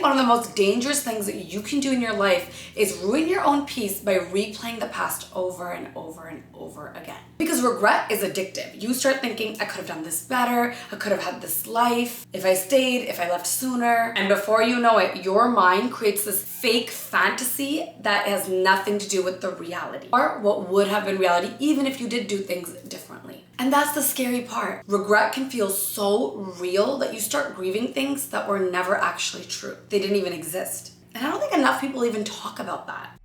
one of the most dangerous things that you can do in your life is ruin your own peace by replaying the past over and over and over again. Because regret is addictive. You start thinking, I could have done this better, I could have had this life, if I stayed, if I left sooner. And before you know it, your mind creates this fake fantasy that has nothing to do with the reality, or what would have been reality even if you did do things differently. And that's the scary part. Regret can feel so real that you start grieving things that were never actually true. They didn't even exist. And I don't think enough people even talk about that.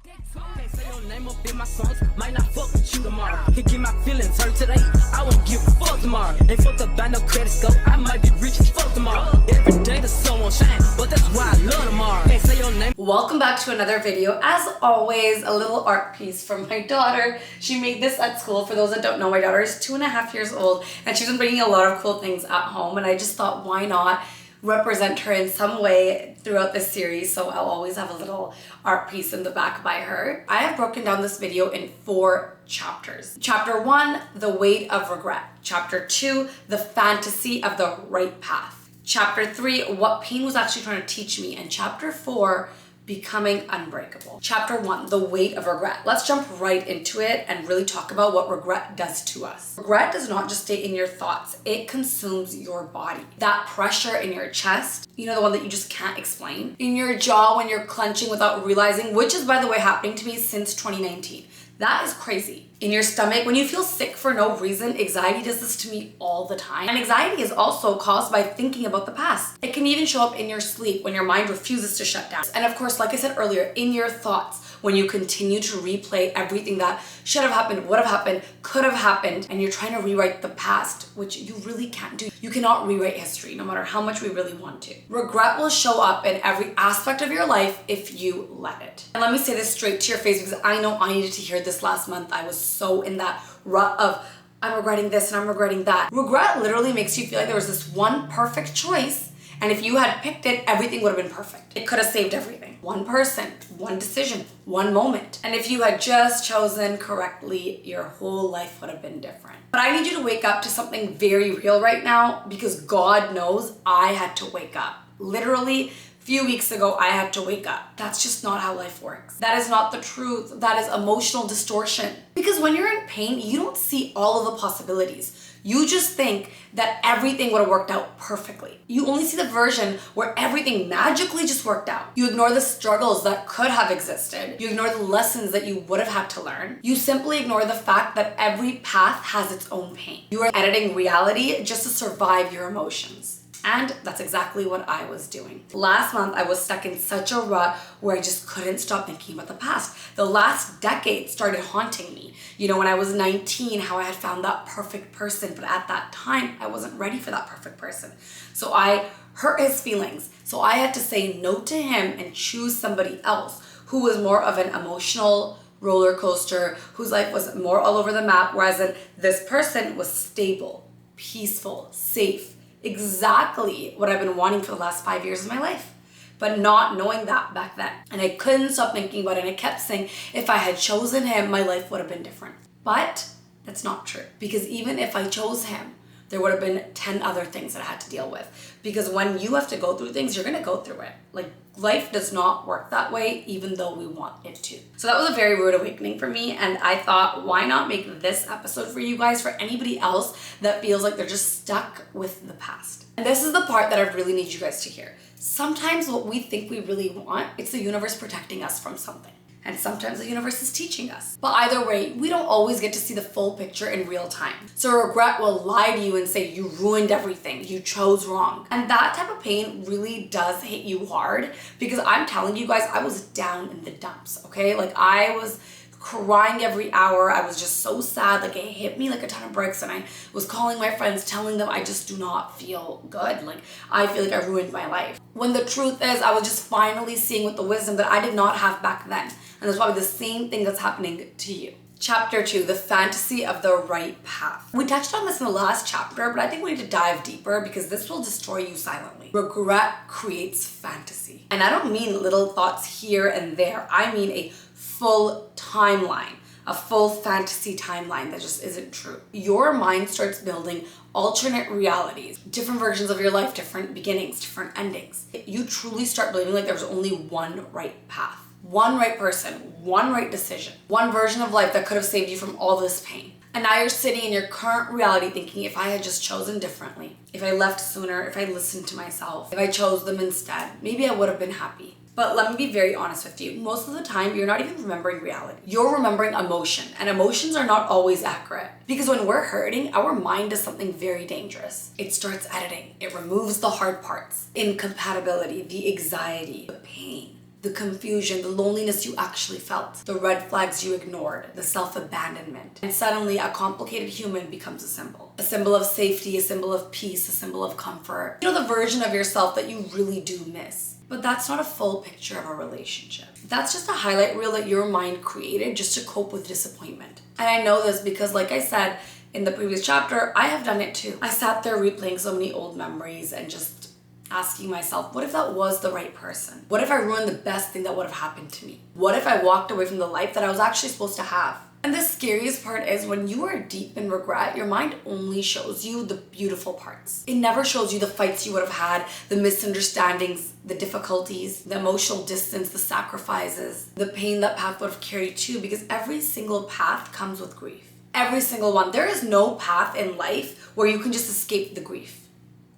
Say your name up in my songs, might not fuck with you tomorrow. Can get my feelings hurt today, I won't give a fuck tomorrow. Ain't fucked up by no credit score, I might be rich as fuck tomorrow. Every day the sun won't shine, but that's why I love tomorrow. Can't say your name. Welcome back to another video. As always, a little art piece from my daughter. She made this at school. For those that don't know, my daughter is 2.5 years old and she's been bringing a lot of cool things at home, and I just thought, why not represent her in some way throughout this series. So I'll always have a little art piece in the back by her. I have broken down this video in 4 chapters. Chapter 1, the weight of regret. Chapter 2, the fantasy of the right path. Chapter 3, what pain was actually trying to teach me. And chapter 4, becoming unbreakable. Chapter 1, the weight of regret. Let's jump right into it and really talk about what regret does to us. Regret does not just stay in your thoughts, it consumes your body. That pressure in your chest, you know, the one that you just can't explain, in your jaw when you're clenching without realizing, which is, by the way, happening to me since 2019. That is crazy. In your stomach, when you feel sick for no reason, anxiety does this to me all the time. And anxiety is also caused by thinking about the past. It can even show up in your sleep when your mind refuses to shut down. And of course, like I said earlier, in your thoughts, when you continue to replay everything that should have happened, would have happened, could have happened, and you're trying to rewrite the past, which you really can't do. You cannot rewrite history, no matter how much we really want to. Regret will show up in every aspect of your life if you let it. And let me say this straight to your face, because I know I needed to hear this last month. I was so in that rut of, I'm regretting this and I'm regretting that. Regret literally makes you feel like there was this one perfect choice, and if you had picked it, everything would have been perfect. It could have saved everything. One person, one decision, one moment. And if you had just chosen correctly, your whole life would have been different. But I need you to wake up to something very real right now, because God knows I had to wake up. Literally, a few weeks ago, I had to wake up. That's just not how life works. That is not the truth. That is emotional distortion. Because when you're in pain, you don't see all of the possibilities. You just think that everything would have worked out perfectly. You only see the version where everything magically just worked out. You ignore the struggles that could have existed. You ignore the lessons that you would have had to learn. You simply ignore the fact that every path has its own pain. You are editing reality just to survive your emotions. And that's exactly what I was doing. Last month, I was stuck in such a rut where I just couldn't stop thinking about the past. The last decade started haunting me. You know, when I was 19, how I had found that perfect person, but at that time, I wasn't ready for that perfect person. So I hurt his feelings. So I had to say no to him and choose somebody else who was more of an emotional roller coaster, whose life was more all over the map, whereas this person was stable, peaceful, safe. Exactly what I've been wanting for the last 5 years of my life, but not knowing that back then. And I couldn't stop thinking about it, and I kept saying, if I had chosen him, my life would have been different. But that's not true, because even if I chose him, there would have been 10 other things that I had to deal with. Because when you have to go through things, you're gonna go through it. Like, life does not work that way, even though we want it to. So that was a very rude awakening for me, and I thought, why not make this episode for you guys, for anybody else that feels like they're just stuck with the past. And this is the part that I really need you guys to hear. Sometimes what we think we really want, it's the universe protecting us from something. And sometimes the universe is teaching us. But either way, we don't always get to see the full picture in real time. So regret will lie to you and say you ruined everything, you chose wrong. And that type of pain really does hit you hard, because I'm telling you guys, I was down in the dumps, okay? Like, I was crying every hour. I was just so sad. Like, it hit me like a ton of bricks, and I was calling my friends, telling them I just do not feel good. Like, I feel like I ruined my life. When the truth is, I was just finally seeing with the wisdom that I did not have back then. And that's probably the same thing that's happening to you. Chapter 2, the fantasy of the right path. We touched on this in the last chapter, but I think we need to dive deeper, because this will destroy you silently. Regret creates fantasy. And I don't mean little thoughts here and there. I mean a full timeline a full fantasy timeline that just isn't true. Your mind starts building alternate realities, different versions of your life, different beginnings, different endings. You truly start believing like there's only one right path, one right person, one right decision, one version of life that could have saved you from all this pain. And now you're sitting in your current reality thinking, if I had just chosen differently, if I left sooner, if I listened to myself, if I chose them instead, maybe I would have been happy. But let me be very honest with you. Most of the time, you're not even remembering reality. You're remembering emotion, and emotions are not always accurate. Because when we're hurting, our mind does something very dangerous. It starts editing. It removes the hard parts, incompatibility, the anxiety, the pain, the confusion, the loneliness you actually felt, the red flags you ignored, the self-abandonment. And suddenly a complicated human becomes a symbol. A symbol of safety, a symbol of peace, a symbol of comfort. You know, the version of yourself that you really do miss. But that's not a full picture of a relationship. That's just a highlight reel that your mind created just to cope with disappointment. And I know this because, like I said in the previous chapter, I have done it too. I sat there replaying so many old memories and just asking myself, what if that was the right person? What if I ruined the best thing that would have happened to me? What if I walked away from the life that I was actually supposed to have? And the scariest part is when you are deep in regret, your mind only shows you the beautiful parts. It never shows you the fights you would have had, the misunderstandings, the difficulties, the emotional distance, the sacrifices, the pain that path would have carried too, because every single path comes with grief. Every single one. There is no path in life where you can just escape the grief.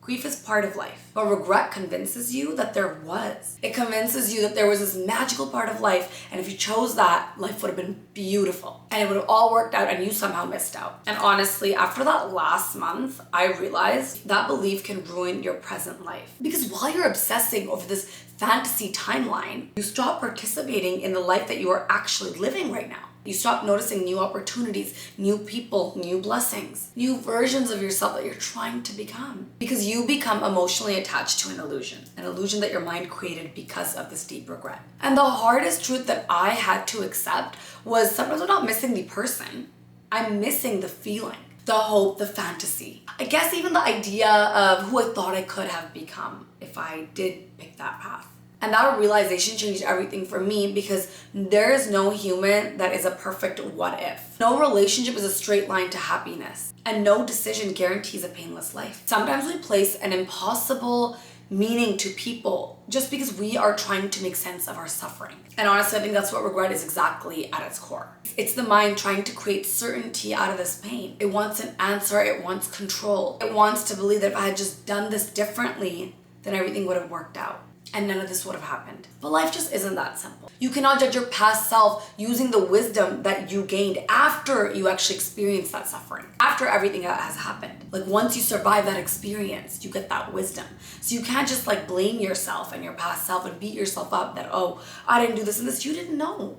Grief is part of life, but regret convinces you that there was. It convinces you that there was this magical part of life, and if you chose that, life would have been beautiful, and it would have all worked out, and you somehow missed out. And honestly, after that last month, I realized that belief can ruin your present life. Because while you're obsessing over this fantasy timeline, you stop participating in the life that you are actually living right now. You stop noticing new opportunities, new people, new blessings, new versions of yourself that you're trying to become. Because you become emotionally attached to an illusion that your mind created because of this deep regret. And the hardest truth that I had to accept was sometimes I'm not missing the person, I'm missing the feeling, the hope, the fantasy. I guess even the idea of who I thought I could have become if I did pick that path. And that realization changed everything for me because there is no human that is a perfect what if. No relationship is a straight line to happiness. And no decision guarantees a painless life. Sometimes we place an impossible meaning to people just because we are trying to make sense of our suffering. And honestly, I think that's what regret is exactly at its core. It's the mind trying to create certainty out of this pain. It wants an answer, it wants control. It wants to believe that if I had just done this differently, then everything would have worked out. And none of this would have happened. But life just isn't that simple. You cannot judge your past self using the wisdom that you gained after you actually experienced that suffering, after everything that has happened. Like once you survive that experience, you get that wisdom. So you can't just like blame yourself and your past self and beat yourself up that, oh, I didn't do this and this. You didn't know.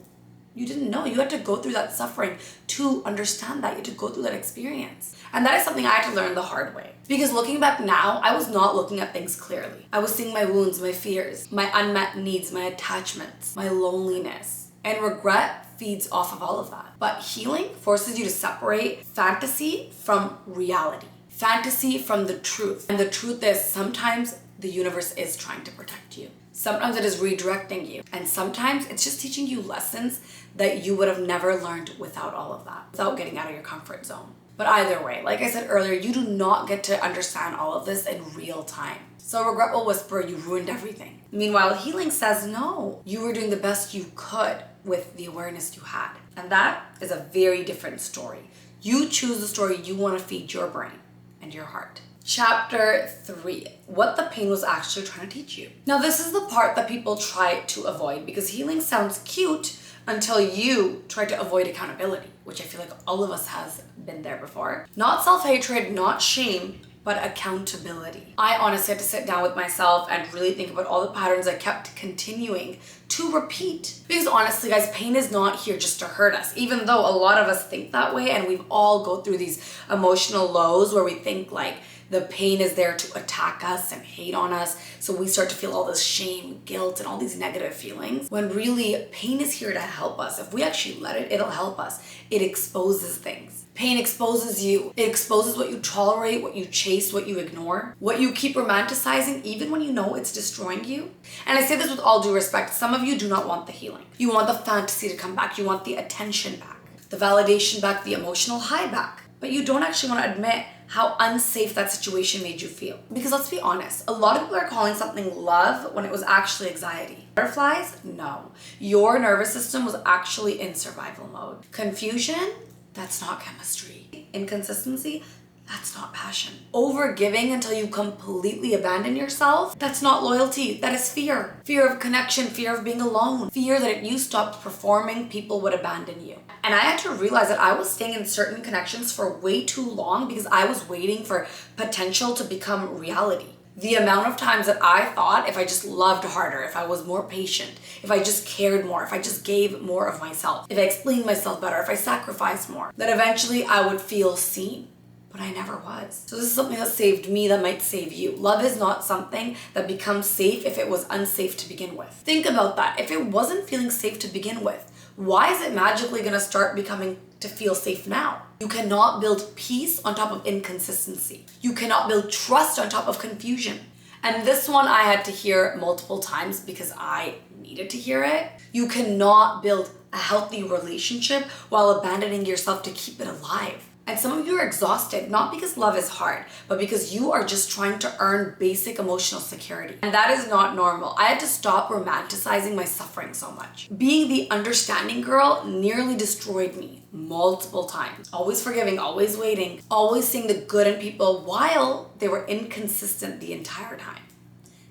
You didn't know. You had to go through that suffering to understand that. You had to go through that experience. And that is something I had to learn the hard way. Because looking back now, I was not looking at things clearly. I was seeing my wounds, my fears, my unmet needs, my attachments, my loneliness. And regret feeds off of all of that. But healing forces you to separate fantasy from reality. Fantasy from the truth. And the truth is sometimes the universe is trying to protect you. Sometimes it is redirecting you. And sometimes it's just teaching you lessons that you would have never learned without all of that, without getting out of your comfort zone. But either way, like I said earlier, you do not get to understand all of this in real time. So regret will whisper, you ruined everything. Meanwhile, healing says, no, you were doing the best you could with the awareness you had. And that is a very different story. You choose the story you want to feed your brain and your heart. Chapter 3, what the pain was actually trying to teach you. Now, this is the part that people try to avoid because healing sounds cute until you try to avoid accountability, which I feel like all of us has been there before. Not self-hatred, not shame, but accountability. I honestly had to sit down with myself and really think about all the patterns I kept continuing to repeat. Because honestly, guys, pain is not here just to hurt us, even though a lot of us think that way and we've all go through these emotional lows where we think like, the pain is there to attack us and hate on us. So we start to feel all this shame, guilt, and all these negative feelings. When really, pain is here to help us. If we actually let it, it'll help us. It exposes things. Pain exposes you. It exposes what you tolerate, what you chase, what you ignore, what you keep romanticizing, even when you know it's destroying you. And I say this with all due respect. Some of you do not want the healing. You want the fantasy to come back. You want the attention back. the validation back, the emotional high back. But you don't actually want to admit how unsafe that situation made you feel. Because let's be honest, a lot of people are calling something love when it was actually anxiety. Butterflies? No. Your nervous system was actually in survival mode. Confusion? That's not chemistry. Inconsistency? That's not passion. Overgiving until you completely abandon yourself? That's not loyalty. That is fear. Fear of connection, fear of being alone. Fear that if you stopped performing, people would abandon you. And I had to realize that I was staying in certain connections for way too long because I was waiting for potential to become reality. The amount of times that I thought if I just loved harder, if I was more patient, if I just cared more, if I just gave more of myself, if I explained myself better, if I sacrificed more, that eventually I would feel seen. But I never was. So this is something that saved me that might save you. Love is not something that becomes safe if it was unsafe to begin with. Think about that. If it wasn't feeling safe to begin with, why is it magically gonna start becoming to feel safe now? You cannot build peace on top of inconsistency. You cannot build trust on top of confusion. And this one I had to hear multiple times because I needed to hear it. You cannot build a healthy relationship while abandoning yourself to keep it alive. And some of you are exhausted, not because love is hard, but because you are just trying to earn basic emotional security. And that is not normal. I had to stop romanticizing my suffering so much. Being the understanding girl nearly destroyed me multiple times. Always forgiving, always waiting, always seeing the good in people while they were inconsistent the entire time.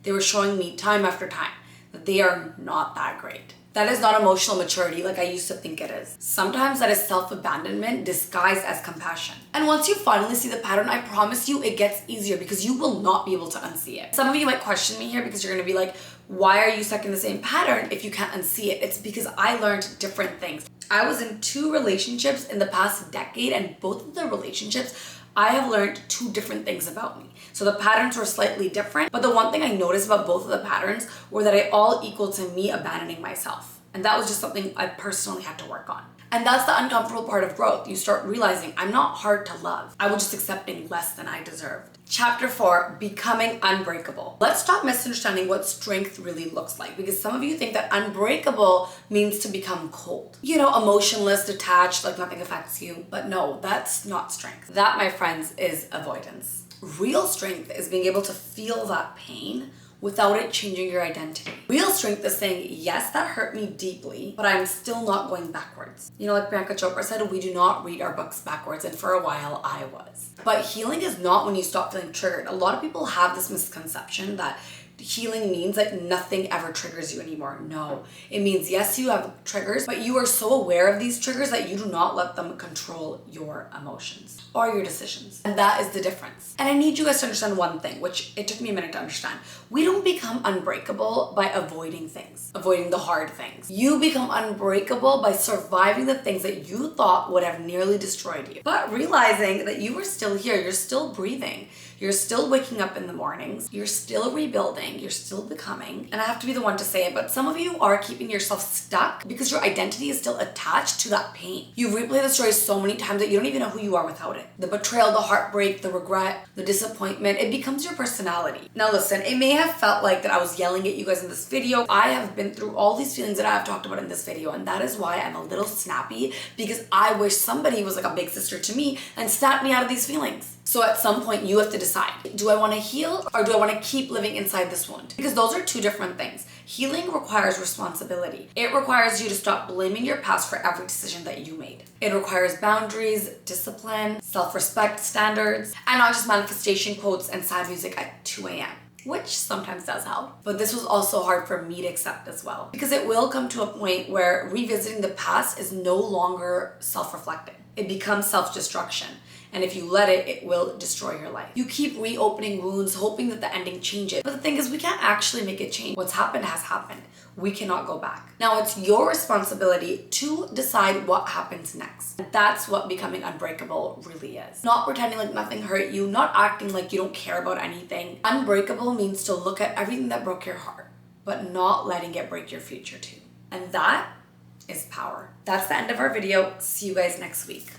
They were showing me time after time that they are not that great. That is not emotional maturity like I used to think it is. Sometimes that is self-abandonment disguised as compassion. And once you finally see the pattern, I promise you it gets easier because you will not be able to unsee it. Some of you might question me here because you're gonna be like, why are you stuck in the same pattern if you can't unsee it? It's because I learned different things. I was in 2 relationships in the past decade, and both of the relationships I have learned 2 different things about me. So the patterns were slightly different, but the one thing I noticed about both of the patterns were that it all equaled to me abandoning myself. And that was just something I personally had to work on. And that's the uncomfortable part of growth. You start realizing I'm not hard to love. I was just accepting less than I deserved. Chapter 4, becoming unbreakable. Let's stop misunderstanding what strength really looks like, because some of you think that unbreakable means to become cold. You know, emotionless, detached, like nothing affects you. But no, that's not strength. That, my friends, is avoidance. Real strength is being able to feel that pain without it changing your identity. Real strength is saying, yes, that hurt me deeply, but I'm still not going backwards. You know, like Priyanka Chopra said, we do not read our books backwards, and for a while I was. But healing is not when you stop feeling triggered. A lot of people have this misconception that healing means that nothing ever triggers you anymore. No, it means yes, you have triggers, but you are so aware of these triggers that you do not let them control your emotions or your decisions. And that is the difference. And I need you guys to understand one thing, which it took me a minute to understand. We don't become unbreakable by avoiding things, avoiding the hard things. You become unbreakable by surviving the things that you thought would have nearly destroyed you, but realizing that you are still here, you're still breathing, you're still waking up in the mornings, you're still rebuilding, you're still becoming. And I have to be the one to say it, but some of you are keeping yourself stuck because your identity is still attached to that pain. You've replayed the story so many times that you don't even know who you are without it. The betrayal, the heartbreak, the regret, the disappointment, it becomes your personality. Now listen, it may have felt like that I was yelling at you guys in this video. I have been through all these feelings that I have talked about in this video, and that is why I'm a little snappy, because I wish somebody was like a big sister to me and snapped me out of these feelings. So at some point you have to decide, do I want to heal or do I want to keep living inside this wound? Because those are 2 different things. Healing requires responsibility. It requires you to stop blaming your past for every decision that you made. It requires boundaries, discipline, self-respect standards, and not just manifestation quotes and sad music at 2 a.m. which sometimes does help. But this was also hard for me to accept as well, because it will come to a point where revisiting the past is no longer self-reflecting. It becomes self-destruction. And if you let it, it will destroy your life. You keep reopening wounds, hoping that the ending changes. But the thing is, we can't actually make it change. What's happened has happened. We cannot go back. Now it's your responsibility to decide what happens next. And that's what becoming unbreakable really is. Not pretending like nothing hurt you, not acting like you don't care about anything. Unbreakable means to look at everything that broke your heart, but not letting it break your future too. And that is power. That's the end of our video. See you guys next week.